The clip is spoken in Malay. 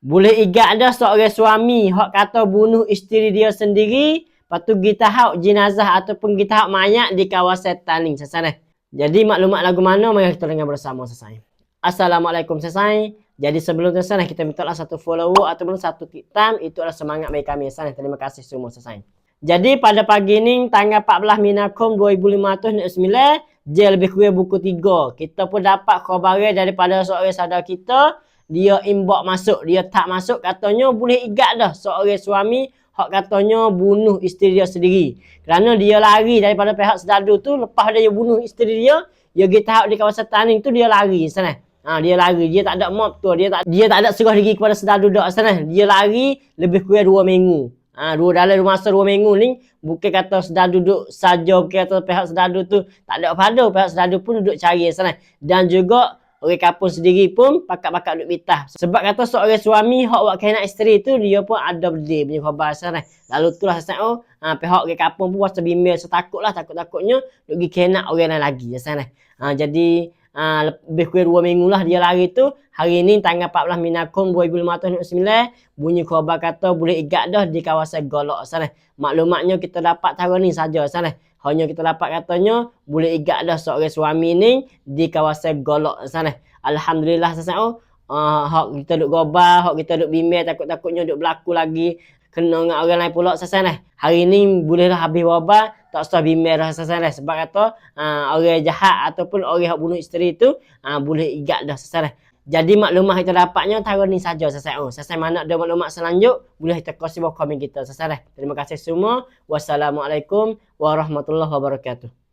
Boleh igat dah seorang suami hak kata bunuh isteri dia sendiri, lepas tu kita hak jenazah ataupun kita hak mayat di kawasan Taling sesai. Jadi maklumat lagu mana mari kita dengar bersama sesai. Assalamualaikum sesai. Jadi sebelum sesai kita minta lah satu follower ataupun satu time, itu adalah semangat bagi kami sesai. Terima kasih semua sesai. Jadi pada pagi ni tanggal 14 Minakum 2509, je lebih kurang buku 3. Kita pun dapat khabar daripada seorang saudara kita, dia inbox masuk, dia tak masuk, katanya boleh igat dah seorang suami hak katanya bunuh isteri dia sendiri. Kerana dia lari daripada pihak serdadu tu, lepas dia bunuh isteri dia pergi tahap di kawasan Taning tu, dia lari sana. Dia lari, dia tak ada mob tu, dia tak ada serah diri kepada serdadu dak sana. Dia lari lebih kurang 2 minggu. Dalam masa 2 minggu ni, bukan kata serdadu duduk saja, bukan kata pihak serdadu tu tak ada pada, pihak serdadu pun duduk cari sana. Dan juga orang kampung sendiri pun pakat-pakat duduk bitah. Sebab kata seorang suami hak buat kena isteri tu, dia pun ada berdiri punya khabar sana. Lalu itulah sesat pihak orang kampung pun rasa bimbang, setakutlah, takut-takutnya duk pergi kena orang lain lagi sana. Jadi lebih kurang 2 minggu lah dia lari tu. Hari ni tanggal 14 Minakum 2509, bunyi khabar kata boleh igat dah di kawasan Golok sana. Maklumatnya kita dapat tahun ni saja sana. Hanya kita dapat katanya boleh igat dah seorang suami ni di kawasan Golok sana. Alhamdulillah sesat hak kita duk gobar, hak kita duk bimbang, takut-takutnya duk berlaku lagi kena dengan orang lain pula sesat. Hari ni bolehlah habis wabah, tak usah bimbang dah sesat. Sebab kata orang jahat ataupun orang yang bunuh isteri tu boleh igat dah sesat. Jadi maklumat kita dapatnya tahun ni saja sesat. Sesat mana ada maklumat selanjut, boleh kita kongsi bawah komen kita sesat. Terima kasih semua. Wassalamualaikum warahmatullahi wabarakatuh.